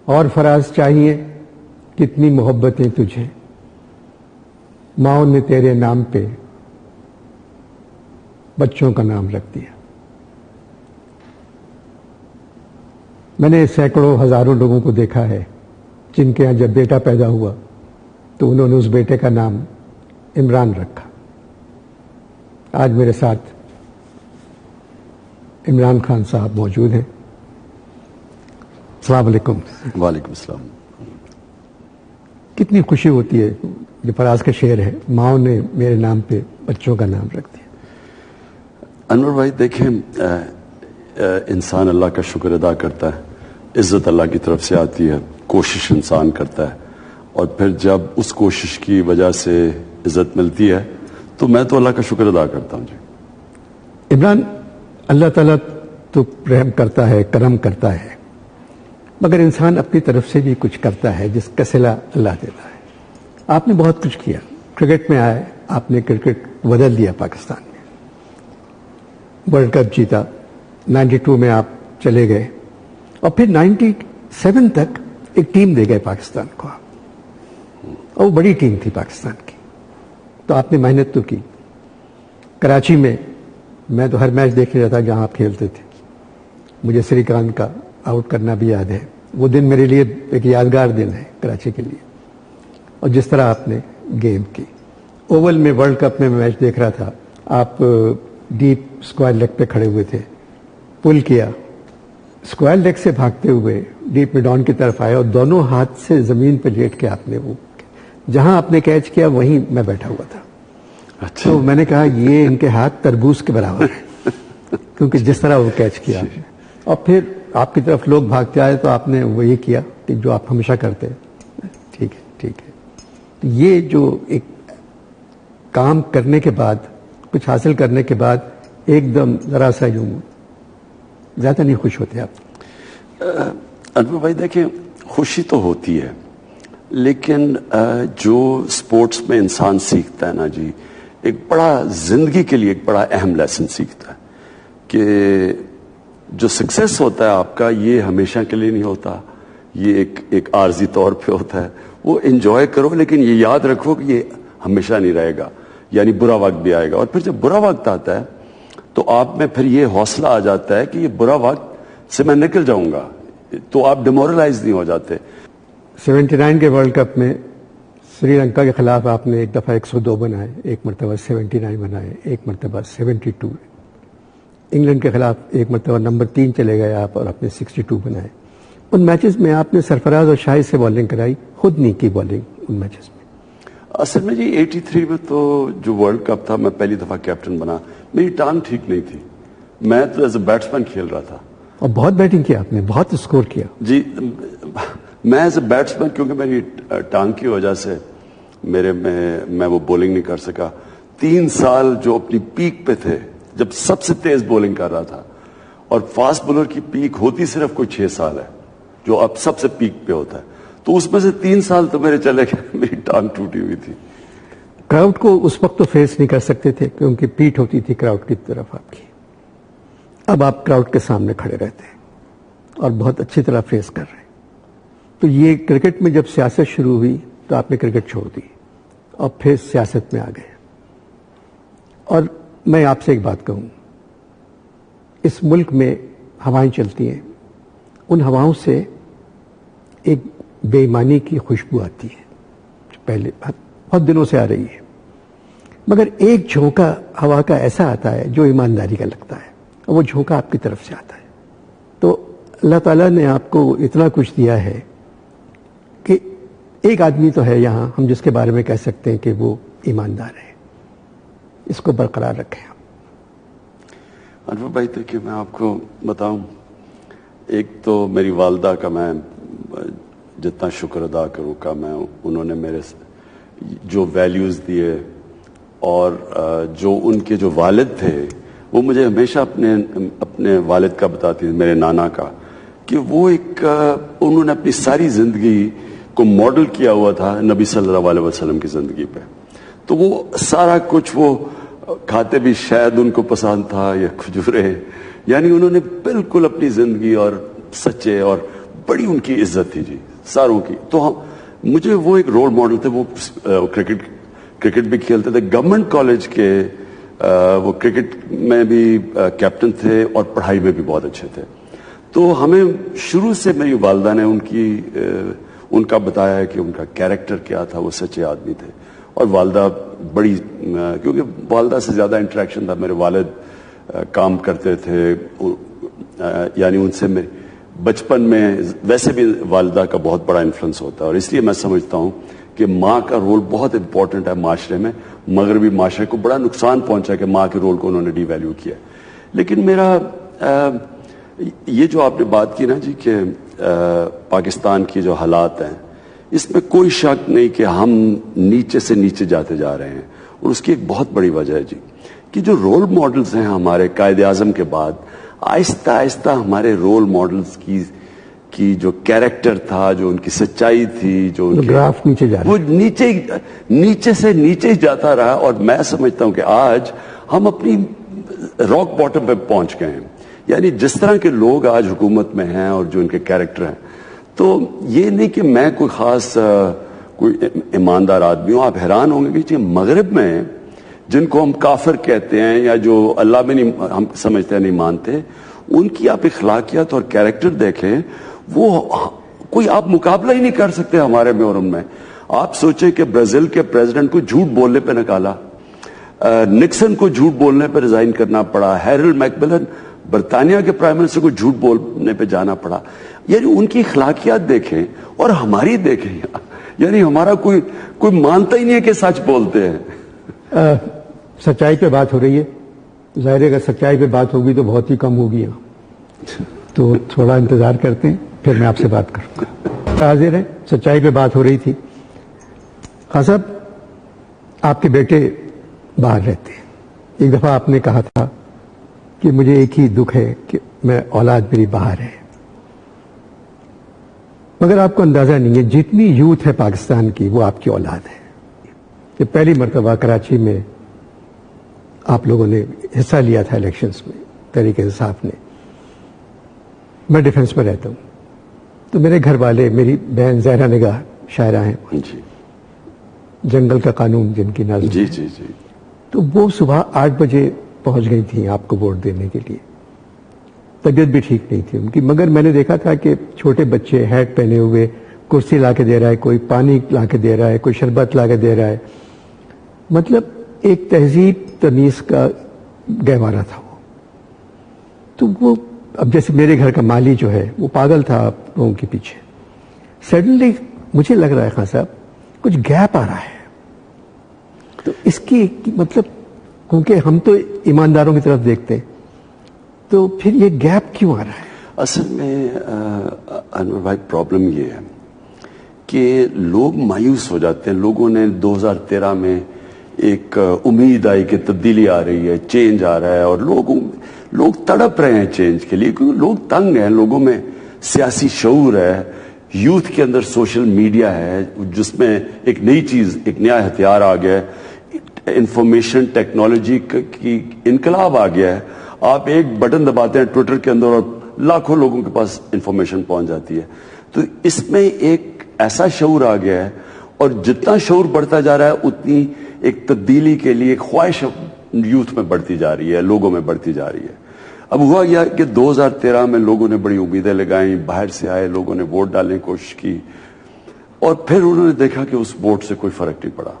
اور فراز چاہیے کتنی محبتیں تجھے، ماؤں نے تیرے نام پہ بچوں کا نام رکھ دیا۔ میں نے سینکڑوں ہزاروں لوگوں کو دیکھا ہے جن کے یہاں جب بیٹا پیدا ہوا تو انہوں نے اس بیٹے کا نام عمران رکھا۔ آج میرے ساتھ عمران خان صاحب موجود ہیں۔ السلام علیکم۔ وعلیکم السلام۔ کتنی خوشی ہوتی ہے، یہ فراز کا شعر ہے، ماؤں نے میرے نام پہ بچوں کا نام رکھ دیا۔ انور بھائی دیکھیں، انسان اللہ کا شکر ادا کرتا ہے، عزت اللہ کی طرف سے آتی ہے، کوشش انسان کرتا ہے، اور پھر جب اس کوشش کی وجہ سے عزت ملتی ہے تو میں تو اللہ کا شکر ادا کرتا ہوں۔ جی عمران، اللہ تعالیٰ تو رحم کرتا ہے، کرم کرتا ہے، مگر انسان اپنی طرف سے بھی کچھ کرتا ہے جس کا صلہ اللہ دیتا ہے۔ آپ نے بہت کچھ کیا، کرکٹ میں آئے، آپ نے کرکٹ بدل دیا پاکستان میں، ورلڈ کپ جیتا، 92 میں آپ چلے گئے، اور پھر 97 تک ایک ٹیم دے گئے پاکستان کو آپ، اور وہ بڑی ٹیم تھی پاکستان کی، تو آپ نے محنت تو کی۔ کراچی میں تو ہر میچ دیکھ رہا تھا جہاں آپ کھیلتے تھے، مجھے سری کانت کا آؤٹ کرنا بھی یاد ہے، وہ دن میرے لیے ایک یادگار دن ہے کراچی کے لیے، اور جس طرح آپ نے گیم کی۔ اوول میں ورلڈ کپ میں میچ دیکھ رہا تھا، آپ ڈیپ اسکوائر لیگ پہ کھڑے ہوئے تھے، پل کیا، اسکوائر لیگ سے بھاگتے ہوئے ڈیپ میں ڈاؤن کی طرف آئے، اور دونوں ہاتھ سے زمین پہ لیٹ کے آپ نے وہ جہاں آپ نے کیچ کیا وہیں میں بیٹھا ہوا تھا۔ اچھا، تو میں نے کہا یہ ان کے ہاتھ تربوز کے برابر ہے، کیونکہ جس طرح وہ کیچ کیا آپ نے، اور پھر آپ کی طرف لوگ بھاگتے آئے تو آپ نے وہی کیا کہ جو آپ ہمیشہ کرتے ہیں۔ ٹھیک ہے، ٹھیک ہے۔ تو یہ جو ایک کام کرنے کے بعد، کچھ حاصل کرنے کے بعد ایک دم ذرا سا یوں زیادہ نہیں خوش ہوتے آپ؟ انور بھائی دیکھیں، خوشی تو ہوتی ہے، لیکن جو سپورٹس میں انسان سیکھتا ہے نا جی، ایک بڑا زندگی کے لیے ایک بڑا اہم لیسن سیکھتا ہے کہ جو سکسیس ہوتا ہے آپ کا، یہ ہمیشہ کے لیے نہیں ہوتا، یہ ایک عارضی طور پہ ہوتا ہے۔ وہ انجوائے کرو، لیکن یہ یاد رکھو کہ یہ ہمیشہ نہیں رہے گا، یعنی برا وقت بھی آئے گا، اور پھر جب برا وقت آتا ہے تو آپ میں پھر یہ حوصلہ آ جاتا ہے کہ یہ برا وقت سے میں نکل جاؤں گا، تو آپ ڈیمورلائز نہیں ہو جاتے۔ 79 کے ورلڈ کپ میں سری لنکا کے خلاف آپ نے ایک دفعہ 102 بنائے، ایک مرتبہ 79 بنائے، ایک مرتبہ 72۔ انگلینڈ کے خلاف ایک مرتبہ نمبر 3 چلے گئے آپ، اور آپ نے 62 بنائے۔ ان میچز میں آپ نے سرفراز اور شاہد سے بالنگ کرائی، خود نہیں کی بالنگ ان میچز میں۔ اصل میں جی 83 میں تو جو ورلڈ کپ تھا، میں پہلی دفعہ کیپٹن بنا، میری ٹانگ ٹھیک نہیں تھی، میں تو ایز اے بیٹسمین کھیل رہا تھا، اور بہت بیٹنگ کی آپ نے، بہت اسکور کیا جی۔ میں ایز اے بیٹسمین، کیونکہ میری ٹانگ کی وجہ سے میں وہ بولنگ نہیں کر سکا۔ 3 سال جو اپنی پیک پہ تھے، جب سب سے تیز بولنگ کر رہا تھا، اور فاسٹ بولر کی پیک ہوتی صرف کوئی 6 سال ہے جو اب سب سے پیک پہ ہوتا ہے، تو اس میں سے 3 سال تو میرے چلے گئے، میری ٹانگ ٹوٹی ہوئی تھی۔ کراؤڈ کو اس وقت تو فیس نہیں کر سکتے تھے کیونکہ پیٹ ہوتی تھی کراؤڈ کی طرف آپ کی، اب آپ کراؤڈ کے سامنے کھڑے رہتے ہیں اور بہت اچھی طرح فیس کر رہے ہیں۔ تو یہ کرکٹ میں جب سیاست شروع ہوئی تو آپ نے کرکٹ چھوڑ دی اور پھر سیاست میں آ گئے۔ اور میں آپ سے ایک بات کہوں، اس ملک میں ہوائیں چلتی ہیں، ان ہواؤں سے ایک بے ایمانی کی خوشبو آتی ہے جو پہلے بہت دنوں سے آ رہی ہے، مگر ایک جھونکا ہوا کا ایسا آتا ہے جو ایمانداری کا لگتا ہے، اور وہ جھونکا آپ کی طرف سے آتا ہے۔ تو اللہ تعالیٰ نے آپ کو اتنا کچھ دیا ہے کہ ایک آدمی تو ہے یہاں ہم جس کے بارے میں کہہ سکتے ہیں کہ وہ ایماندار ہے، اس کو برقرار رکھیں۔ انور بھائی دیکھیے، میں آپ کو بتاؤں، ایک تو میری والدہ کا میں جتنا شکر ادا کروں کا، میں انہوں نے میرے جو ویلیوز دیے، اور جو ان کے جو والد تھے، وہ مجھے ہمیشہ اپنے والد کا بتاتی تھی، میرے نانا کا، کہ وہ انہوں نے اپنی ساری زندگی کو ماڈل کیا ہوا تھا نبی صلی اللہ علیہ وسلم کی زندگی پہ، تو وہ سارا کچھ، وہ کھاتے بھی شاید ان کو پسند تھا یا کھجورے، یعنی انہوں نے بالکل اپنی زندگی اور سچے اور بڑی ان کی عزت تھی جی ساروں کی. تو مجھے وہ ایک رول ماڈل تھے. وہ کرکٹ بھی کھیلتے تھے, گورنمنٹ کالج کے وہ کرکٹ میں بھی کیپٹن تھے اور پڑھائی میں بھی بہت اچھے تھے. تو ہمیں شروع سے میری والدہ نے ان کا بتایا ہے کہ ان کا کیریکٹر کیا تھا, وہ سچے آدمی تھے. اور والدہ بڑی, کیونکہ والدہ سے زیادہ انٹریکشن تھا. میرے والد کام کرتے تھے, یعنی ان سے میرے بچپن میں ویسے بھی والدہ کا بہت بڑا انفلوئنس ہوتا ہے. اور اس لیے میں سمجھتا ہوں کہ ماں کا رول بہت امپورٹنٹ ہے معاشرے میں. مغربی معاشرے کو بڑا نقصان پہنچا کہ ماں کے رول کو انہوں نے ڈی ویلیو کیا. لیکن میرا یہ جو آپ نے بات کی نا جی کہ پاکستان کی جو حالات ہیں, اس میں کوئی شک نہیں کہ ہم نیچے سے نیچے جاتے جا رہے ہیں. اور اس کی ایک بہت بڑی وجہ ہے جی کہ جو رول ماڈلز ہیں ہمارے قائد اعظم کے بعد, آہستہ آہستہ ہمارے رول ماڈلز کی جو کیریکٹر تھا, جو ان کی سچائی تھی, جو ان گراف نیچے جا رہا, وہ نیچے سے نیچے جاتا رہا. اور میں سمجھتا ہوں کہ آج ہم اپنی راک باٹم پہ پہنچ گئے ہیں. یعنی جس طرح کے لوگ آج حکومت میں ہیں اور جو ان کے کیریکٹر ہیں, تو یہ نہیں کہ میں کوئی خاص کوئی ایماندار آدمی ہوں. آپ حیران ہوں گے کہ مغرب میں جن کو ہم کافر کہتے ہیں یا جو اللہ میں نہیں ہم سمجھتے ہیں, نہیں مانتے, ان کی آپ اخلاقیات اور کیریکٹر دیکھیں, وہ کوئی آپ مقابلہ ہی نہیں کر سکتے ہمارے میں اور ان میں. آپ سوچیں کہ برازیل کے پریزیڈنٹ کو جھوٹ بولنے پہ نکالا, نکسن کو جھوٹ بولنے پہ ریزائن کرنا پڑا, ہیرلڈ میکملن برطانیہ کے پرائم منسٹر کو جھوٹ بولنے پہ جانا پڑا. یعنی ان کی اخلاقیات دیکھیں اور ہماری دیکھیں, یعنی ہمارا کوئی مانتا ہی نہیں ہے کہ سچ بولتے ہیں. سچائی پہ بات ہو رہی ہے, ظاہر ہے اگر سچائی پہ بات ہوگی تو بہت ہی کم ہوگی. تو تھوڑا انتظار کرتے ہیں, پھر میں آپ سے بات کروں گا. حاضر ہیں, سچائی پہ بات ہو رہی تھی. خان صاحب, آپ کے بیٹے باہر رہتے ہیں. ایک دفعہ آپ نے کہا تھا کہ مجھے ایک ہی دکھ ہے کہ میں اولاد میری باہر ہے. مگر آپ کو اندازہ نہیں ہے جتنی یوتھ ہے پاکستان کی وہ آپ کی اولاد ہے. کہ پہلی مرتبہ کراچی میں آپ لوگوں نے حصہ لیا تھا الیکشنز میں, تحریک انصاف نے. میں ڈیفنس میں رہتا ہوں, تو میرے گھر والے, میری بہن زہرا نگاہ شاعرہ ہیں جی, جنگل کا قانون جن کی نظم, جی جی جی, تو وہ صبح 8 بجے پہنچ گئی تھیں آپ کو ووٹ دینے کے لیے. طبیعت بھی ٹھیک نہیں تھی ان کی, مگر میں نے دیکھا تھا کہ چھوٹے بچے ہیٹ پہنے ہوئے کرسی لا کے دے رہا ہے, کوئی پانی لا کے دے رہا ہے, کوئی شربت لا کے دے رہا ہے. مطلب ایک تہذیب تمیز کا گہوارہ تھا وہ. تو وہ اب جیسے میرے گھر کا مالی جو ہے وہ پاگل تھا آپ لوگوں کے پیچھے. سڈنلی مجھے لگ رہا ہے خان صاحب کچھ گیپ آ رہا ہے. تو اس کی مطلب, کیونکہ ہم تو ایمانداروں کی طرف دیکھتے ہیں, تو پھر یہ گیپ کیوں آ رہا ہے؟ اصل میں انور بھائی پرابلم یہ ہے کہ لوگ مایوس ہو جاتے ہیں. لوگوں نے 2013 میں ایک امید آئی کہ تبدیلی آ رہی ہے, چینج آ رہا ہے, اور لوگ تڑپ رہے ہیں چینج کے لیے, کیونکہ لوگ تنگ ہیں. لوگوں میں سیاسی شعور ہے, یوتھ کے اندر سوشل میڈیا ہے جس میں ایک نئی چیز, ایک نیا ہتھیار آ گیا ہے, انفارمیشن ٹیکنالوجی کی انقلاب آ گیا ہے. آپ ایک بٹن دباتے ہیں ٹویٹر کے اندر اور لاکھوں لوگوں کے پاس انفارمیشن پہنچ جاتی ہے. تو اس میں ایک ایسا شعور آ گیا ہے, اور جتنا شعور بڑھتا جا رہا ہے اتنی ایک تبدیلی کے لیے ایک خواہش یوتھ میں بڑھتی جا رہی ہے, لوگوں میں بڑھتی جا رہی ہے. اب ہوا یہ کہ 2013 میں لوگوں نے بڑی امیدیں لگائیں, باہر سے آئے, لوگوں نے ووٹ ڈالنے کی کوشش کی, اور پھر انہوں نے دیکھا کہ اس ووٹ سے کوئی فرق نہیں پڑا.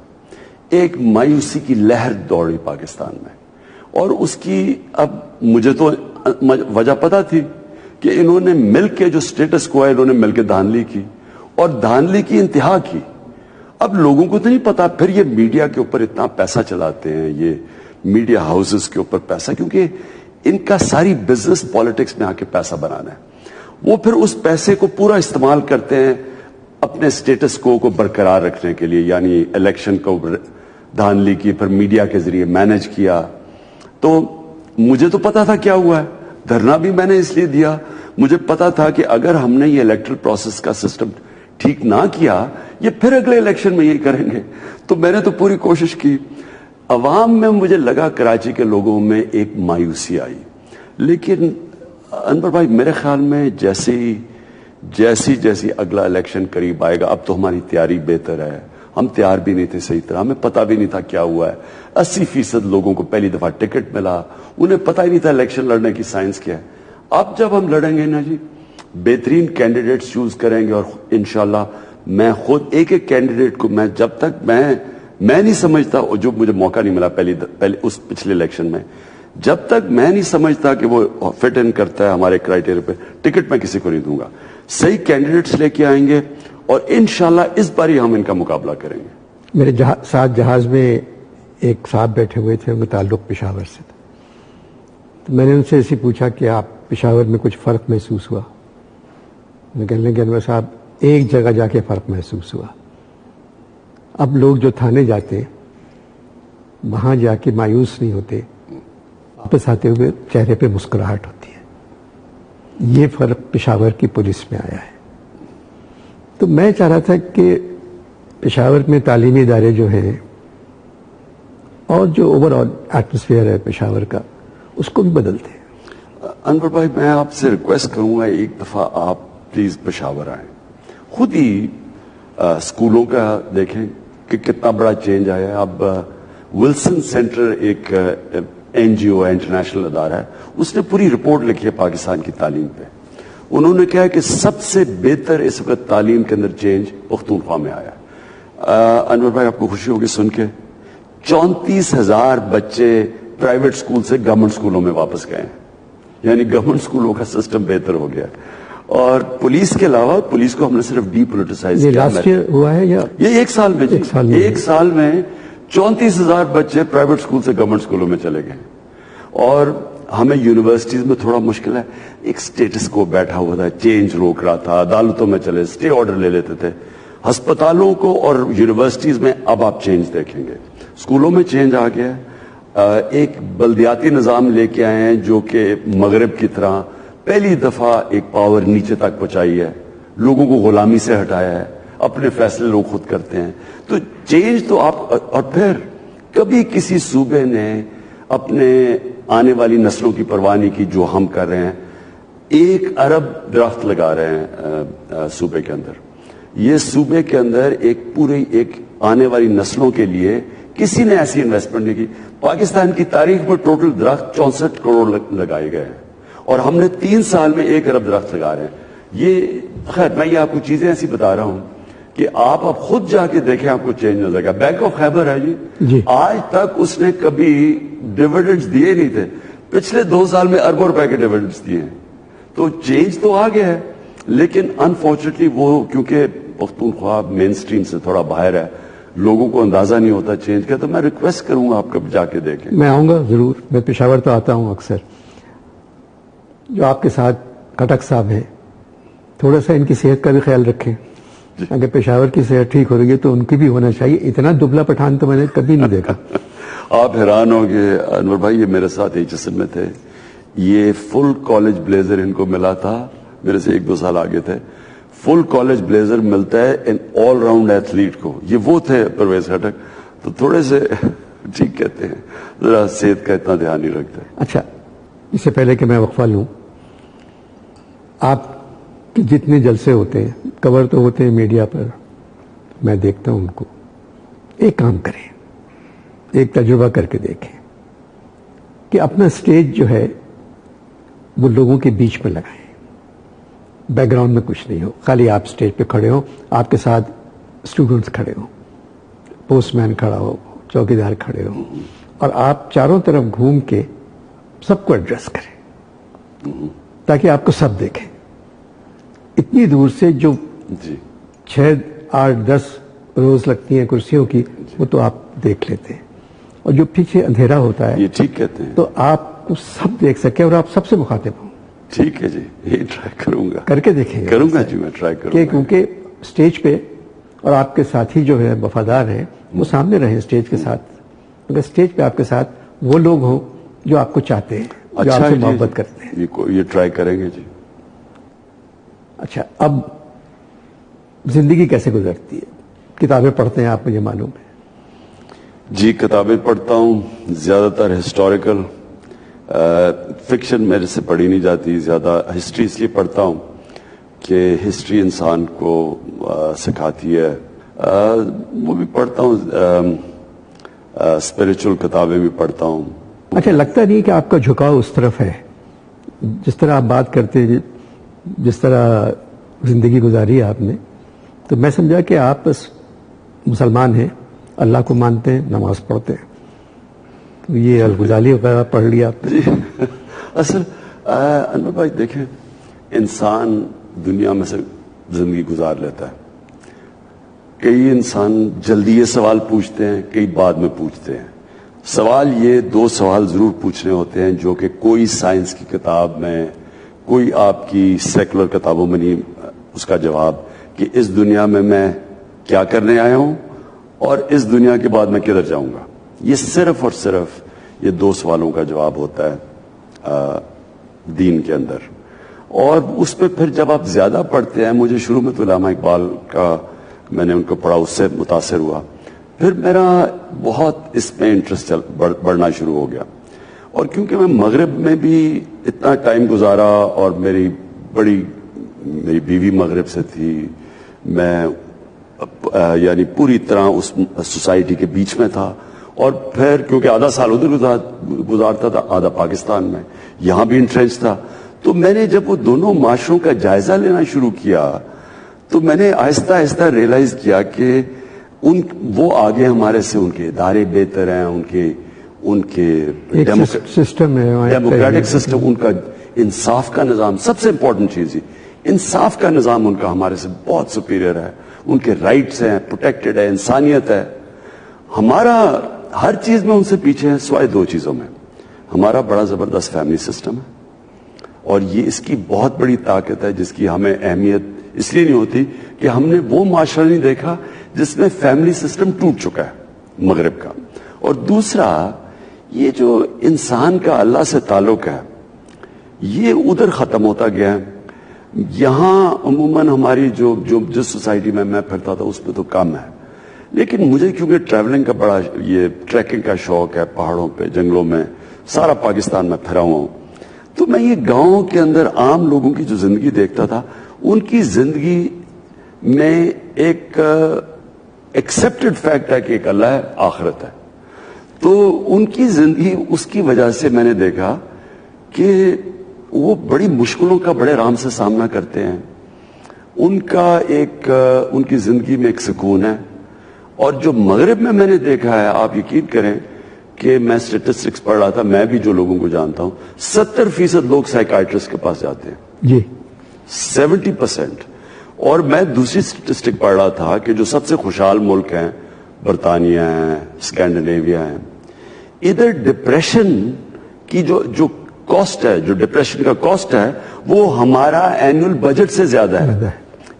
ایک مایوسی کی لہر دوڑی پاکستان میں, اور اس کی اب مجھے تو وجہ پتا تھی کہ انہوں نے مل کے جو سٹیٹس کو ہے انہوں نے مل کے دھاندلی کی, اور دھاندلی کی انتہا کی. اب لوگوں کو تو نہیں پتا, پھر یہ میڈیا کے اوپر اتنا پیسہ چلاتے ہیں, یہ میڈیا ہاؤسز کے اوپر پیسہ, کیونکہ ان کا ساری بزنس پالیٹکس میں آ کے پیسہ بنانا ہے. وہ پھر اس پیسے کو پورا استعمال کرتے ہیں اپنے سٹیٹس کو برقرار رکھنے کے لیے. یعنی الیکشن کو دھاندلی کی, پھر میڈیا کے ذریعے مینج کیا. تو مجھے تو پتا تھا کیا ہوا ہے, دھرنا بھی میں نے اس لیے دیا. مجھے پتا تھا کہ اگر ہم نے یہ الیکٹرل پروسیس کا سسٹم ٹھیک نہ کیا, یہ پھر اگلے الیکشن میں یہ کریں گے. تو میں نے تو پوری کوشش کی. عوام میں مجھے لگا, کراچی کے لوگوں میں ایک مایوسی آئی. لیکن انور بھائی میرے خیال میں جیسے ہی جیسی جیسی اگلا الیکشن قریب آئے گا, اب تو ہماری تیاری بہتر ہے, ہم تیار بھی نہیں تھے صحیح طرح, ہمیں پتا بھی نہیں تھا کیا ہوا ہے. 80% لوگوں کو پہلی دفعہ ٹکٹ ملا, انہیں پتا ہی نہیں تھا الیکشن لڑنے کی سائنس کیا ہے. اب جب ہم لڑیں گے نا جی, بہترین کینڈیڈیٹس چوز کریں گے, اور انشاءاللہ میں خود ایک ایک کینڈیڈیٹ کو, میں جب تک میں نہیں سمجھتا, جو مجھے موقع نہیں ملا پہلے اس پچھلے الیکشن میں, جب تک میں نہیں سمجھتا کہ وہ فٹ ان کرتا ہے ہمارے کرائٹیریا پہ, ٹکٹ میں کسی کو نہیں دوں گا. صحیح کینڈیڈیٹس لے کے آئیں گے اور انشاءاللہ اس بار ہی ہم ان کا مقابلہ کریں گے. میرے ساتھ جہاز میں ایک صاحب بیٹھے ہوئے تھے, ان کا تعلق پشاور سے تھا. تو میں نے ان سے ایسے پوچھا کہ آپ پشاور میں کچھ فرق محسوس ہوا؟ میں کہنے لگے انور صاحب ایک جگہ جا کے فرق محسوس ہوا. اب لوگ جو تھانے جاتے وہاں جا کے مایوس نہیں ہوتے, واپس آتے ہوئے چہرے پہ مسکراہٹ ہوتی ہے. یہ فرق پشاور کی پولیس میں آیا ہے. تو میں چاہ رہا تھا کہ پشاور میں تعلیمی ادارے جو ہیں اور جو اوور آل ایٹماسفیئر ہے پشاور کا, اس کو بھی بدلتے ہیں. انور بھائی, میں آپ سے ریکویسٹ کروں گا ایک دفعہ آپ پلیز پشاور آئیں, خود ہی اسکولوں کا دیکھیں کہ کتنا بڑا چینج آیا ہے. اب ولسن سینٹر ایک این جی او انٹرنیشنل ادارہ ہے, اس نے پوری رپورٹ لکھی ہے پاکستان کی تعلیم پہ. انہوں نے کہا کہ سب سے بہتر اس وقت تعلیم کے اندر چینج پختونخوا میں آیا. انور بھائی آپ کو خوشی ہوگی سن کے, 34,000 بچے پرائیویٹ اسکول سے گورنمنٹ اسکولوں میں واپس گئے ہیں, یعنی گورنمنٹ اسکولوں کا سسٹم بہتر ہو گیا. اور پولیس کے علاوہ, پولیس کو ہم نے صرف ڈی پولیٹیسائز کیا. لاسٹ ایئر ہوا ہے یا یہ ایک سال میں؟ ایک سال میں 34,000 بچے پرائیویٹ اسکول سے گورنمنٹ اسکولوں میں چلے گئے. اور ہمیں یونیورسٹیز میں تھوڑا مشکل ہے, ایک سٹیٹس کو بیٹھا ہوا تھا, چینج روک رہا تھا, عدالتوں میں چلے اسٹے آرڈر لے لیتے تھے. ہسپتالوں کو اور یونیورسٹیز میں اب آپ چینج دیکھیں گے, اسکولوں میں چینج آ گیا ہے. ایک بلدیاتی نظام لے کے آئے ہیں جو کہ مغرب کی طرح پہلی دفعہ ایک پاور نیچے تک پہنچائی ہے, لوگوں کو غلامی سے ہٹایا ہے, اپنے فیصلے لوگ خود کرتے ہیں. تو چینج تو آپ, اور پھر کبھی کسی صوبے نے اپنے آنے والی نسلوں کی پرواہ نہیں کی جو ہم کر رہے ہیں. 1 ارب درخت لگا رہے ہیں صوبے کے اندر. یہ صوبے کے اندر ایک آنے والی نسلوں کے لیے کسی نے ایسی انویسٹمنٹ نہیں کی. پاکستان کی تاریخ میں ٹوٹل درخت 64 کروڑ لگائے گئے ہیں, اور ہم نے 3 سال میں 1 ارب درخت لگا رہے ہیں. یہ خیر میں یہ آپ کو چیزیں ایسی بتا رہا ہوں کہ آپ اب خود جا کے دیکھیں, آپ کو چینج نظر گا. بینک آف خیبر ہے جی, آج تک اس نے کبھی ڈیویڈنڈز دیے نہیں تھے, پچھلے 2 سال میں اربوں روپے کے ڈیویڈنڈز دیے ہیں. تو چینج تو آ گیا ہے, لیکن انفارچونیٹلی وہ کیونکہ پختونخوا مین سٹریم سے تھوڑا باہر ہے, لوگوں کو اندازہ نہیں ہوتا چینج کا. تو میں ریکویسٹ کروں گا آپ کب جا کے دیکھیں. میں آؤں گا ضرور, میں پشاور تو آتا ہوں اکثر. جو آپ کے ساتھ کٹک صاحب ہیں, تھوڑا سا ان کی صحت کا بھی خیال رکھیں. اگر پشاور کی صحت ٹھیک ہو رہی ہے تو ان کی بھی ہونا چاہیے. اتنا دبلا پٹھان تو میں نے کبھی نہیں دیکھا. آپ حیران ہو گے انور بھائی, یہ میرے ساتھ ایچ میں تھے, یہ فل کالج بلیزر ان کو ملا تھا, میرے سے 1-2 سال آگے تھے. فل کالج بلیزر ملتا ہے ان آل راؤنڈ ایتھلیٹ کو, یہ وہ تھے پرویز خٹک. تو تھوڑے سے ٹھیک کہتے ہیں, ذرا صحت کا اتنا دھیان نہیں رکھتے. اچھا, اس سے پہلے کہ میں وقفہ لوں, آپ کے جتنے جلسے ہوتے ہیں, کور تو ہوتے ہیں میڈیا پر, میں دیکھتا ہوں ان کو. ایک کام کریں, ایک تجربہ کر کے دیکھیں کہ اپنا سٹیج جو ہے وہ لوگوں کے بیچ میں لگائیں. بیک گراؤنڈ میں کچھ نہیں ہو, خالی آپ سٹیج پہ کھڑے ہو, آپ کے ساتھ اسٹوڈنٹس کھڑے ہوں, پوسٹ مین کھڑا ہو, چوکیدار کھڑے ہو, اور آپ چاروں طرف گھوم کے سب کو ایڈریس کریں تاکہ آپ کو سب دیکھیں. اتنی دور سے جو 6, 8, 10 روز لگتی ہیں کرسیوں کی, وہ تو آپ دیکھ لیتے ہیں. اور جو پیچھے اندھیرا ہوتا ہے, یہ ٹھیک کہتے ہیں, تو آپ کو سب دیکھ سکیں اور آپ سب سے مخاطب ہوں. ٹھیک ہے جی, یہ ٹرائی کروں گا. کر کے دیکھیں. کروں گا جی, میں ٹرائی کروں گا. کیونکہ اسٹیج پہ, اور آپ کے ساتھی جو ہے وفادار ہیں, وہ سامنے رہیں اسٹیج کے ساتھ. مگر اسٹیج پہ آپ کے ساتھ وہ لوگ ہوں جو آپ کو چاہتے ہیں, جو آپ سے محبت کرتے ہیں. یہ ٹرائی کریں گے جی. اچھا, اب زندگی کیسے گزرتی ہے؟ کتابیں پڑھتے ہیں آپ, مجھے معلوم ہے. جی کتابیں پڑھتا ہوں, زیادہ تر ہسٹوریکل. فکشن میرے سے پڑھی نہیں جاتی, زیادہ ہسٹری اس لیے پڑھتا ہوں کہ ہسٹری انسان کو سکھاتی ہے. وہ بھی پڑھتا ہوں, اسپرچل کتابیں بھی پڑھتا ہوں. اچھا, لگتا نہیں کہ آپ کا جھکاؤ اس طرف ہے؟ جس طرح آپ بات کرتے, جس طرح زندگی گزاری ہے آپ نے, تو میں سمجھا کہ آپ بس مسلمان ہیں, اللہ کو مانتے ہیں, نماز پڑھتے ہیں. تو یہ الغزالی وغیرہ پڑھ لیا آپ نے؟ اصل انور بھائی دیکھیں, انسان دنیا میں سے زندگی گزار لیتا ہے. کئی انسان جلدی یہ سوال پوچھتے ہیں, کئی بعد میں پوچھتے ہیں. سوال یہ 2 سوال ضرور پوچھنے ہوتے ہیں جو کہ کوئی سائنس کی کتاب میں, کوئی آپ کی سیکولر کتابوں میں نہیں اس کا جواب, کہ اس دنیا میں کیا کرنے آیا ہوں اور اس دنیا کے بعد میں کدھر جاؤں گا. یہ صرف اور صرف یہ 2 سوالوں کا جواب ہوتا ہے دین کے اندر. اور اس پہ پھر جب آپ زیادہ پڑھتے ہیں, مجھے شروع میں تو علامہ اقبال کا میں نے ان کو پڑھا, اس سے متاثر ہوا, پھر میرا بہت اس میں انٹرسٹ بڑھنا شروع ہو گیا. اور کیونکہ میں مغرب میں بھی اتنا ٹائم گزارا اور میری بیوی مغرب سے تھی, میں یعنی پوری طرح اس سوسائٹی کے بیچ میں تھا, اور پھر کیونکہ آدھا سال ادھر گزارتا تھا, آدھا پاکستان میں, یہاں بھی انٹرنچ تھا, تو میں نے جب وہ دونوں معاشروں کا جائزہ لینا شروع کیا تو میں نے آہستہ آہستہ ریئلائز کیا کہ وہ آگے ہمارے سے, ان کے ادارے بہتر ہیں, ان کے سسٹم ہے, ڈیموکریٹک سسٹم, ان کا انصاف کا نظام, سب سے امپورٹنٹ چیز ہے انصاف کا نظام ان کا ہمارے سے بہت سپیریئر ہے. ان کے رائٹس ہیں, پروٹیکٹڈ ہے, انسانیت ہے. ہمارا ہر چیز میں ان سے پیچھے ہے, سوائے 2 چیزوں میں. ہمارا بڑا زبردست فیملی سسٹم ہے, اور یہ اس کی بہت بڑی طاقت ہے جس کی ہمیں اہمیت اس لیے نہیں ہوتی کہ ہم نے وہ معاشرہ نہیں دیکھا جس میں فیملی سسٹم ٹوٹ چکا ہے مغرب کا. اور دوسرا, یہ جو انسان کا اللہ سے تعلق ہے یہ ادھر ختم ہوتا گیا ہے. یہاں عموماً ہماری جس سوسائٹی میں پھرتا تھا اس پہ تو کم ہے, لیکن مجھے کیونکہ ٹریولنگ کا بڑا یہ ٹریکنگ کا شوق ہے, پہاڑوں پہ, جنگلوں میں, سارا پاکستان میں پھرا ہوں, تو میں یہ گاؤں کے اندر عام لوگوں کی جو زندگی دیکھتا تھا, ان کی زندگی میں ایک ایکسپٹڈ فیکٹ ہے کہ ایک اللہ ہے, آخرت ہے. تو ان کی زندگی, اس کی وجہ سے میں نے دیکھا کہ وہ بڑی مشکلوں کا بڑے آرام سے سامنا کرتے ہیں. ان کی زندگی میں ایک سکون ہے. اور جو مغرب میں نے دیکھا ہے, آپ یقین کریں کہ میں اسٹیٹسٹکس پڑھ رہا تھا, میں بھی جو لوگوں کو جانتا ہوں 70% لوگ سائیکائٹرسٹ کے پاس جاتے ہیں جی, 70%. اور میں دوسری اسٹیٹسٹک پڑھ رہا تھا کہ جو سب سے خوشحال ملک ہیں, برطانیہ ہیں, اسکینڈینیویا ہیں, ادھر ڈپریشن کی جو کاسٹ ہے, جو ڈپریشن کا کاسٹ ہے, وہ ہمارا اینول بجٹ سے زیادہ ہے.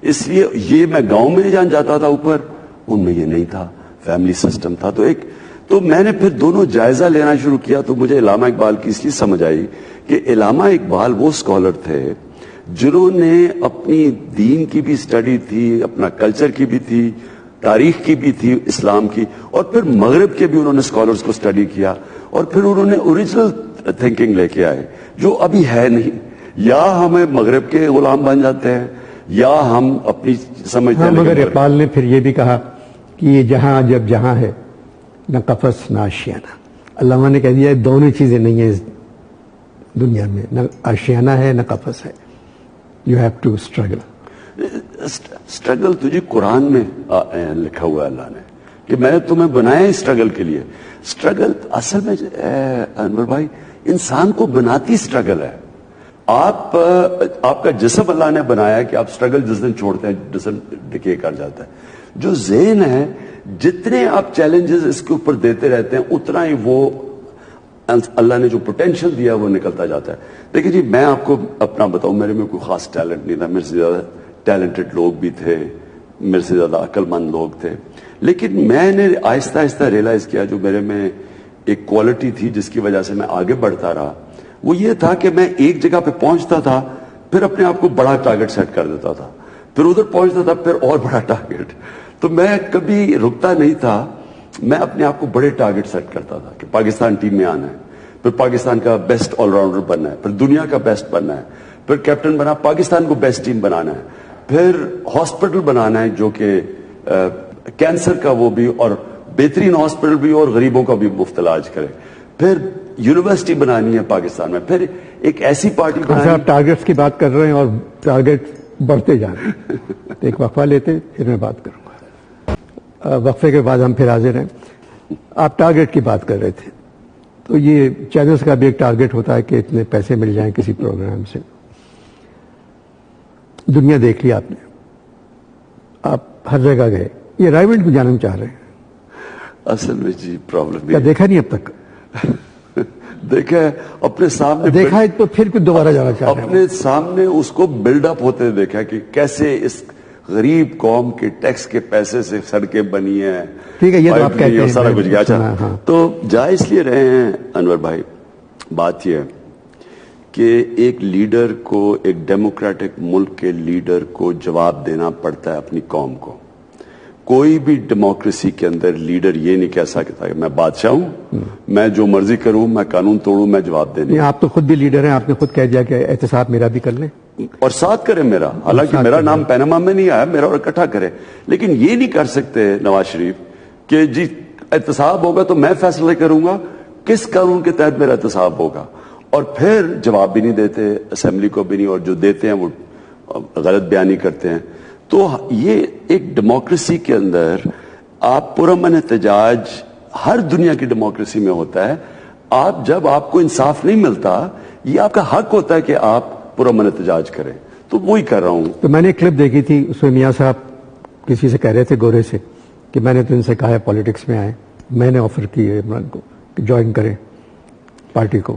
اس لیے یہ میں گاؤں میں جان جاتا تھا اوپر, ان میں یہ نہیں تھا, فیملی سسٹم تھا. تو میں نے پھر دونوں جائزہ لینا شروع کیا, تو مجھے علامہ اقبال کی اس لیے سمجھ آئی کہ علامہ اقبال وہ اسکالر تھے جنہوں نے اپنی دین کی بھی اسٹڈی تھی, اپنا کلچر کی بھی تھی, تاریخ کی بھی تھی, اسلام کی, اور پھر مغرب کے بھی انہوں نے اسکالرز کو اسٹڈی کیا, اور پھر انہوں نے اوریجنل تھنکنگ لے کے آئے جو ابھی ہے نہیں. یا ہمیں مغرب کے غلام بن جاتے ہیں یا ہم اپنی سمجھتے ہیں. مگر اقبال نے پھر یہ بھی کہا کہ یہ جہاں جب جہاں ہے, نہ قفس نہ آشیانہ. علامہ نے کہہ دیا دونوں چیزیں نہیں ہیں اس دنیا میں, نہ آشیانہ ہے نہ قفس ہے. You have to struggle. Struggle تجھے قرآن میں لکھا ہوا ہے اللہ نے کہ میں نے تمہیں بنایا اسٹرگل کے لیے. اسٹرگل اصل میں انور بھائی انسان کو بناتی اسٹرگل ہے. آپ کا جسم اللہ نے بنایا کہ آپ اسٹرگل جس دن چھوڑتے ہیں جسم ڈکے کر جاتا ہے. جو ذہن ہے, جتنے آپ چیلنجز اس کے اوپر دیتے رہتے ہیں اتنا ہی وہ اللہ نے جو پوٹینشیل دیا وہ نکلتا جاتا ہے. دیکھیں جی, میں آپ کو اپنا بتاؤں, میرے میں کوئی خاص ٹیلنٹ نہیں تھا. میرے سے زیادہ ٹیلنٹڈ لوگ بھی تھے, میرے سے زیادہ عقل مند لوگ تھے, لیکن میں نے آہستہ آہستہ ریئلائز کیا جو میرے میں ایک کوالٹی تھی جس کی وجہ سے میں آگے بڑھتا رہا, وہ یہ تھا کہ میں ایک جگہ پہ پہنچتا تھا, پھر اپنے آپ کو بڑا ٹارگٹ سیٹ کر دیتا تھا, پھر ادھر پہنچتا تھا, پھر اور بڑا ٹارگٹ. تو میں کبھی رکتا نہیں تھا, میں اپنے آپ کو بڑے ٹارگٹ سیٹ کرتا تھا کہ پاکستان ٹیم میں آنا ہے, پھر پاکستان کا بیسٹ آل راؤنڈر بننا ہے, پھر دنیا کا بیسٹ بننا ہے, پھر کیپٹن بنا, پاکستان کو بیسٹ ٹیم بنانا ہے, پھر ہاسپٹل بنانا ہے جو کہ کینسر کا وہ بھی اور بہترین ہاسپٹل بھی اور غریبوں کا بھی مفت علاج کرے, پھر یونیورسٹی بنانی ہے پاکستان میں, پھر ایک ایسی پارٹی بنانی. آپ ٹارگیٹس کی بات کر رہے ہیں اور ٹارگیٹ بڑھتے جا رہے ہیں. ایک وقفہ لیتے پھر میں بات کروں گا. وقفے کے بعد ہم پھر حاضر ہیں. آپ ٹارگیٹ کی بات کر رہے تھے, تو یہ چینلز کا بھی ایک ٹارگیٹ ہوتا ہے کہ اتنے پیسے مل جائیں کسی پروگرام سے. دنیا دیکھ لی آپ نے, آپ ہر جگہ گئے, یہ رائیولٹ کو جاننا چاہ رہے ہیں. اصل میں جی پرابلم کیا دیکھا نہیں اب تک؟ دیکھا ہے اپنے سامنے, دیکھا ہے تو پھر دوبارہ جانا چاہ رہے ہیں. اپنے سامنے اس کو بلڈ اپ ہوتے دیکھا کہ کیسے اس غریب قوم کے ٹیکس کے پیسے سے سڑکیں بنی ہیں. ٹھیک ہے, یہ تو آپ کہتے ہیں سارا کچھ گیا. ہاں. تو جا اس لیے رہے ہیں انور بھائی, بات یہ ہے کہ ایک لیڈر کو, ایک ڈیموکریٹک ملک کے لیڈر کو جواب دینا پڑتا ہے اپنی قوم کو. کوئی بھی ڈیموکریسی کے اندر لیڈر یہ نہیں کہہ سکتا کہ میں بادشاہ ہوں, میں جو مرضی کروں, میں قانون توڑوں, میں جواب دینے. آپ تو خود بھی لیڈر ہیں, آپ نے خود کہہ دیا کہ احتساب میرا بھی کر لیں اور ساتھ کرے میرا. حالانکہ میرا نام پیناما میں نہیں آیا, میرا اور اکٹھا کرے. لیکن یہ نہیں کر سکتے نواز شریف کہ جی احتساب ہوگا تو میں فیصلے کروں گا کس قانون کے تحت میرا احتساب ہوگا, اور پھر جواب بھی نہیں دیتے اسمبلی کو بھی نہیں, اور جو دیتے ہیں وہ غلط بیانی کرتے ہیں. تو یہ ایک ڈیموکریسی کے اندر آپ پرامن احتجاج ہر دنیا کی ڈیموکریسی میں ہوتا ہے. آپ جب آپ کو انصاف نہیں ملتا, یہ آپ کا حق ہوتا ہے کہ آپ پرامن احتجاج کریں. تو وہی کر رہا ہوں. تو میں نے ایک کلپ دیکھی تھی, اس میں میاں صاحب کسی سے کہہ رہے تھے گورے سے کہ میں نے تو ان سے کہا ہے پالیٹکس میں آئے, میں نے آفر کی ہے عمران کو کہ جوائن کریں پارٹی کو.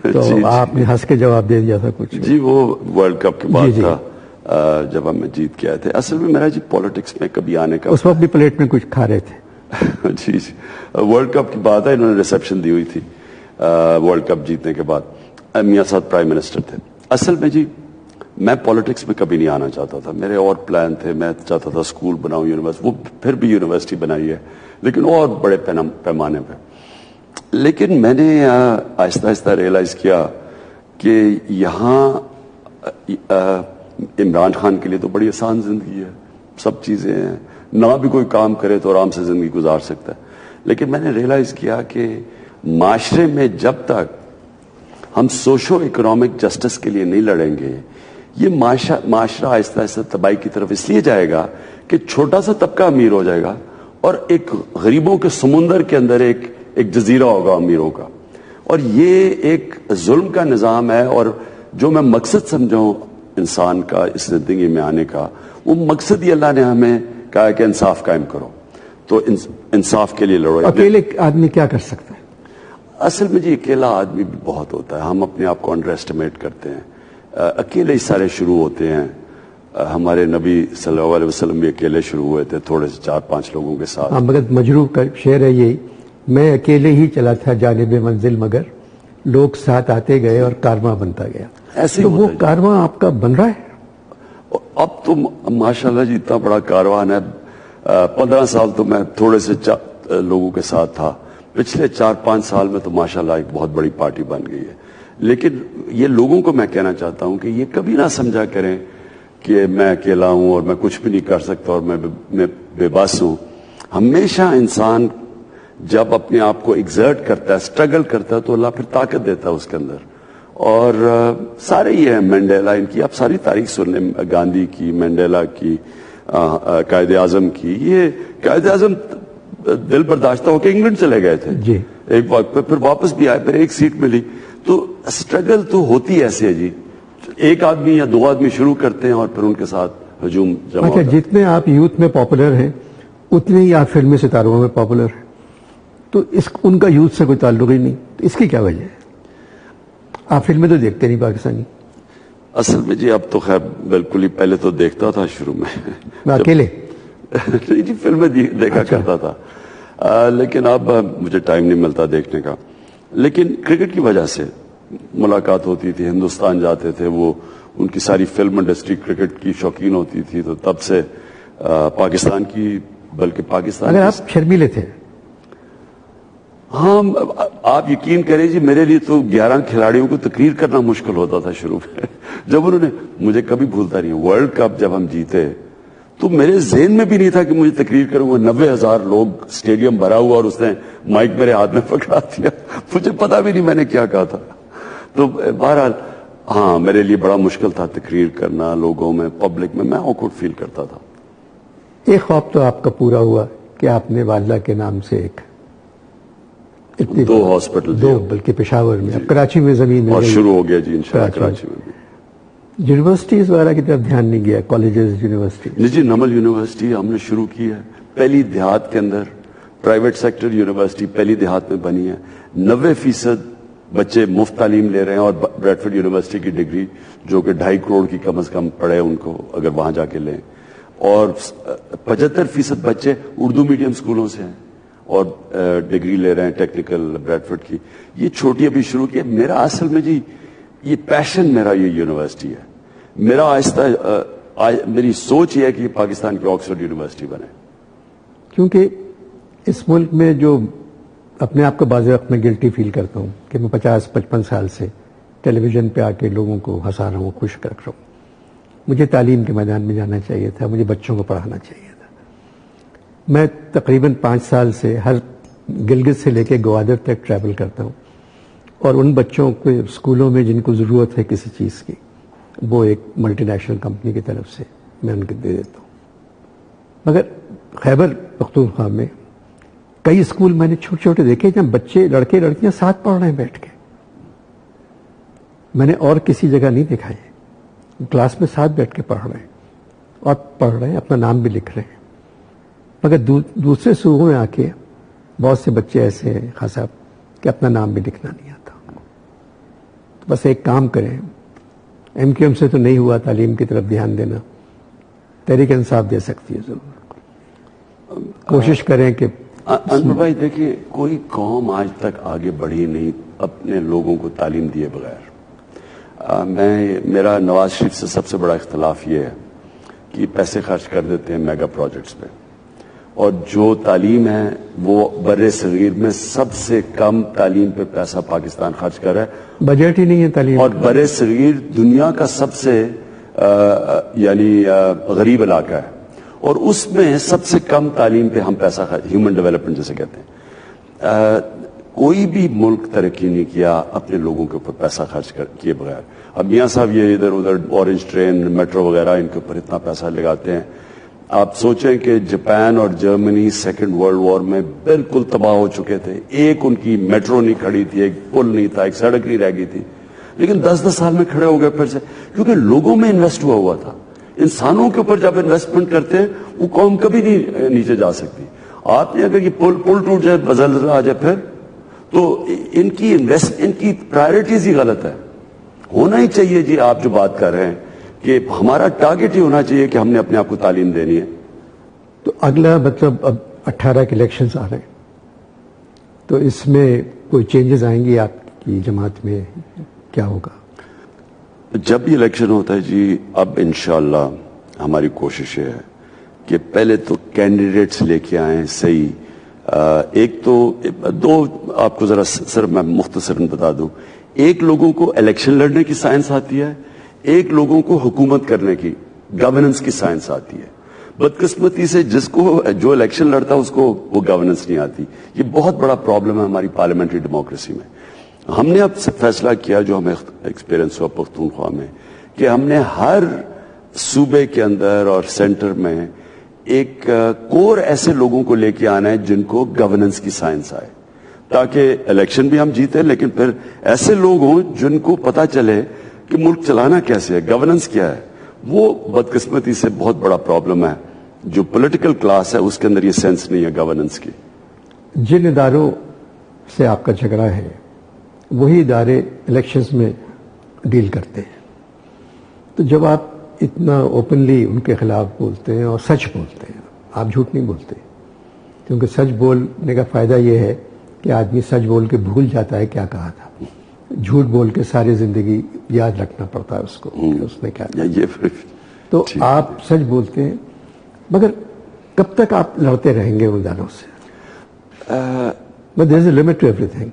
تو آپ نے ہنس کے جواب دے دیا تھا کچھ. جی وہ ورلڈ کپ کے بعد تھا جب ہم جیت کے آئے تھے. اصل میں میرا جی پالیٹکس میں کبھی آنے کا, اس وقت بھی پلیٹ میں کچھ کھا رہے تھے. جی ورلڈ کپ کی بات ہے, انہوں نے ریسیپشن دی ہوئی تھی ورلڈ کپ جیتنے کے بعد. میاں صاحب پرائم منسٹر تھے. اصل میں جی میں پالیٹکس میں کبھی نہیں آنا چاہتا تھا, میرے اور پلان تھے. میں چاہتا تھا اسکول بناؤں, یونیورسٹی, وہ پھر بھی یونیورسٹی بنائی ہے لیکن اور بڑے پیمانے پہ. لیکن میں نے آہستہ آہستہ ریئلائز کیا کہ یہاں عمران خان کے لیے تو بڑی آسان زندگی ہے, سب چیزیں ہیں, نہ بھی کوئی کام کرے تو آرام سے زندگی گزار سکتا ہے. لیکن میں نے ریئلائز کیا کہ معاشرے میں جب تک ہم سوشو اکنامک جسٹس کے لیے نہیں لڑیں گے, یہ معاشرہ آہستہ آہستہ تباہی کی طرف اس لیے جائے گا کہ چھوٹا سا طبقہ امیر ہو جائے گا اور ایک غریبوں کے سمندر کے اندر ایک جزیرہ ہوگا امیروں کا. اور یہ ایک ظلم کا نظام ہے. اور جو میں مقصد سمجھوں انسان کا اس زندگی میں آنے کا, وہ مقصد ہی اللہ نے ہمیں کہا کہ انصاف قائم کرو, تو انصاف کے لیے لڑو. اکیلے آدمی کیا کر سکتا ہے؟ اصل میں جی اکیلا آدمی بھی بہت ہوتا ہے. ہم اپنے آپ کو انڈر ایسٹیمیٹ کرتے ہیں. اکیلے ہی سارے شروع ہوتے ہیں. ہمارے نبی صلی اللہ علیہ وسلم بھی اکیلے شروع ہوئے تھے, تھوڑے سے 4-5 لوگوں کے ساتھ. مگر مجروح کا شعر ہے یہی, میں اکیلے ہی چلا تھا جانب منزل, مگر لوگ ساتھ آتے گئے اور کارواں بنتا گیا. ایسے تو وہ کارواں آپ کا بن رہا ہے. اب تو ماشاءاللہ جی اتنا بڑا کاروان ہے. 15 سال تو میں تھوڑے سے لوگوں کے ساتھ تھا. پچھلے 4-5 سال میں تو ماشاءاللہ ایک بہت بڑی پارٹی بن گئی ہے. لیکن یہ لوگوں کو میں کہنا چاہتا ہوں کہ یہ کبھی نہ سمجھا کریں کہ میں اکیلا ہوں اور میں کچھ بھی نہیں کر سکتا اور میں بے بس ہوں. ہمیشہ انسان جب اپنے آپ کو ایگزرٹ کرتا ہے, اسٹرگل کرتا ہے, تو اللہ پھر طاقت دیتا ہے اس کے اندر. اور سارے یہ ہیں, مینڈیلا, ان کی آپ ساری تاریخ سن لیں, گاندھی کی, مینڈیلا کی, قائد اعظم کی. یہ قائد اعظم دل برداشتہ ہو کے انگلینڈ چلے گئے تھے جی, ایک وقت پہ, پھر واپس بھی آئے, پھر ایک سیٹ ملی. تو اسٹرگل تو ہوتی ایسے ہے جی, ایک آدمی یا 2 آدمی شروع کرتے ہیں اور پھر ان کے ساتھ ہجوم جمع ہوتا ہے. جتنے آپ یوتھ میں پاپولر ہیں اتنے ہی آپ فلمی ستاروں میں پاپولر ہیں, تو ان کا یوتھ سے کوئی تعلق ہی نہیں. تو اس کی کیا وجہ ہے؟ آپ فلمیں تو دیکھتے نہیں پاکستانی. اصل میں جی اب تو خیر بالکل ہی, پہلے تو دیکھتا تھا شروع میں اکیلے جی فلمیں دیکھا کرتا تھا, لیکن اب مجھے ٹائم نہیں ملتا دیکھنے کا. لیکن کرکٹ کی وجہ سے ملاقات ہوتی تھی, ہندوستان جاتے تھے, وہ ان کی ساری فلم انڈسٹری کرکٹ کی شوقین ہوتی تھی, تو تب سے پاکستان کی, بلکہ پاکستان اگر آپ شرمیلے تھے ہاں آپ یقین کریں جی، میرے لیے تو 11 کھلاڑیوں کو تقریر کرنا مشکل ہوتا تھا شروع میں. جب انہوں نے، مجھے کبھی بھولتا نہیں، ورلڈ کپ جب ہم جیتے تو میرے ذہن میں بھی نہیں تھا کہ مجھے تقریر کروں گا. 90,000 لوگ، اسٹیڈیم بھرا ہوا، اور اس نے مائک میرے ہاتھ میں پکڑا دیا. مجھے پتا بھی نہیں میں نے کیا کہا تھا. تو بہرحال ہاں، میرے لیے بڑا مشکل تھا تقریر کرنا لوگوں میں، پبلک میں آکورڈ فیل کرتا تھا. ایک خواب تو آپ کا پورا ہوا کہ آپ نے والدہ کے نام سے ایک 2 ہاسپٹل، 2 بلکہ پشاور میں، اب کراچی میں زمین اور ہے شروع ہو گیا جی انشاءاللہ کراچی میں بھی. یونیورسٹیز وغیرہ کی طرف دھیان نہیں گیا، کالجز، یونیورسٹی؟ جی نمل یونیورسٹی ہم نے شروع کی ہے، پہلی دیہات کے اندر پرائیویٹ سیکٹر یونیورسٹی پہلی دیہات میں بنی ہے. 90% بچے مفت تعلیم لے رہے ہیں، اور بریڈفورڈ یونیورسٹی کی ڈگری جو کہ 2.5 کروڑ کی کم از کم پڑے ان کو اگر وہاں جا کے لیں، اور 75% بچے اردو میڈیم سکولوں سے ہیں اور ڈگری لے رہے ہیں ٹیکنیکل بریڈفورڈ کی. یہ چھوٹی ابھی شروع کی ہے. میرا اصل میں جی یہ پیشن، میرا یہ یونیورسٹی ہے. میرا میری سوچ یہ ہے کہ یہ پاکستان کی آکسفورڈ یونیورسٹی بنے. کیونکہ اس ملک میں جو اپنے آپ کو بعض وقت میں گلٹی فیل کرتا ہوں کہ میں 50-55 سال سے ٹیلی ویژن پہ آ کے لوگوں کو ہنسا رہا ہوں، خوش رکھ رہا ہوں. مجھے تعلیم کے میدان میں جانا چاہیے تھا، مجھے بچوں کو پڑھانا چاہیے تھا. میں تقریباً 5 سال سے ہر گلگت سے لے کے گوادر تک ٹریول کرتا ہوں، اور ان بچوں کے اسکولوں میں جن کو ضرورت ہے کسی چیز کی، وہ ایک ملٹی نیشنل کمپنی کی طرف سے میں ان کو دے دیتا ہوں. مگر خیبر پختونخوا میں کئی اسکول میں نے چھوٹے چھوٹے دیکھے جہاں بچے، لڑکے لڑکیاں ساتھ پڑھ رہے ہیں بیٹھ کے. میں نے اور کسی جگہ نہیں دیکھا یہ. کلاس میں ساتھ بیٹھ کے پڑھ رہے ہیں، اور پڑھ رہے ہیں، اپنا نام بھی لکھ رہے ہیں. مگر دوسرے صوبوں میں آ کے بہت سے بچے ایسے ہیں خاص صاحب کہ اپنا نام بھی لکھنا نہیں آتا. بس ایک کام کریں، ایم کیو ایم سے تو نہیں ہوا تعلیم کی طرف دھیان دینا، تحریک انصاف دے سکتی ہے. ضرور کوشش کریں کہ انور بھائی دیکھیں، کوئی قوم آج تک آگے بڑھی نہیں اپنے لوگوں کو تعلیم دیے بغیر. میرا نواز شریف سے سب سے بڑا اختلاف یہ ہے کہ پیسے خرچ کر دیتے ہیں میگا پروجیکٹس پہ، اور جو تعلیم ہے وہ بر صغیر میں سب سے کم تعلیم پہ پیسہ پاکستان خرچ کر رہا ہے. بجٹ ہی نہیں ہے تعلیم، اور بر صغیر دنیا کا سب سے یعنی غریب علاقہ ہے، اور اس میں سب سے کم تعلیم پہ ہم پیسہ خرچ، ہیومن ڈیولپمنٹ جسے کہتے ہیں. کوئی بھی ملک ترقی نہیں کیا اپنے لوگوں کے اوپر پیسہ خرچ کیے بغیر. اب میاں صاحب یہ ادھر ادھر اورنج ٹرین، میٹرو وغیرہ، ان کے اوپر اتنا پیسہ لگاتے ہیں. آپ سوچیں کہ جاپان اور جرمنی سیکنڈ ورلڈ وار میں بالکل تباہ ہو چکے تھے، ایک ان کی میٹرو نہیں کھڑی تھی، ایک پل نہیں تھا، ایک سڑک نہیں رہ گئی تھی، لیکن 10 سال میں کھڑے ہو گئے پھر سے، کیونکہ لوگوں میں انویسٹ ہوا تھا. انسانوں کے اوپر جب انویسٹمنٹ کرتے ہیں وہ قوم کبھی نہیں نیچے جا سکتی. آپ نے اگر یہ پل ٹوٹ جائے، بزل آ جائے، پھر تو ان کی پرائرٹیز ہی غلط ہے. ہونا ہی چاہیے جی، آپ جو بات کر رہے ہیں کہ ہمارا ٹارگٹ ہی ہونا چاہیے کہ ہم نے اپنے آپ کو تعلیم دینی ہے. تو اگلا مطلب اب 18 کے الیکشنز آ رہے ہیں، تو اس میں کوئی چینجز آئیں گی آپ کی جماعت میں؟ کیا ہوگا جب بھی الیکشن ہوتا ہے جی؟ اب انشاءاللہ ہماری کوشش ہے کہ پہلے تو کینڈیڈیٹس لے کے آئیں صحیح. ایک تو 2 آپ کو ذرا صرف میں مختصراً بتا دوں. ایک لوگوں کو الیکشن لڑنے کی سائنس آتی ہے، ایک لوگوں کو حکومت کرنے کی، گورننس کی سائنس آتی ہے. بدقسمتی سے جو الیکشن لڑتا ہے اس کو وہ گورننس نہیں آتی. یہ بہت بڑا پرابلم ہے ہماری پارلیمنٹری ڈیموکریسی میں. ہم نے اب فیصلہ کیا، جو ہمیں ایکسپیرینس ہوا پختونخوا میں، کہ ہم نے ہر صوبے کے اندر اور سینٹر میں ایک کور ایسے لوگوں کو لے کے آنا ہے جن کو گورننس کی سائنس آئے، تاکہ الیکشن بھی ہم جیتے، لیکن پھر ایسے لوگ ہوں جن کو پتا چلے کہ ملک چلانا کیسے ہے، گورننس کیا ہے. وہ بدقسمتی سے بہت بڑا پرابلم ہے. جو پولیٹیکل کلاس ہے اس کے اندر یہ سینس نہیں ہے گورننس کی. جن اداروں سے آپ کا جھگڑا ہے وہی ادارے الیکشنز میں ڈیل کرتے ہیں، تو جب آپ اتنا اوپنلی ان کے خلاف بولتے ہیں اور سچ بولتے ہیں، آپ جھوٹ نہیں بولتے، کیونکہ سچ بولنے کا فائدہ یہ ہے کہ آدمی سچ بول کے بھول جاتا ہے کیا کہا تھا. جھوٹ بول کے ساری زندگی یاد رکھنا پڑتا ہے اس کو کہ اس نے کیا کہا. تو آپ سچ بولتے ہیں، مگر کب تک آپ لڑتے رہیں گے ان اداروں سے؟ But there is a limit to everything.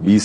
20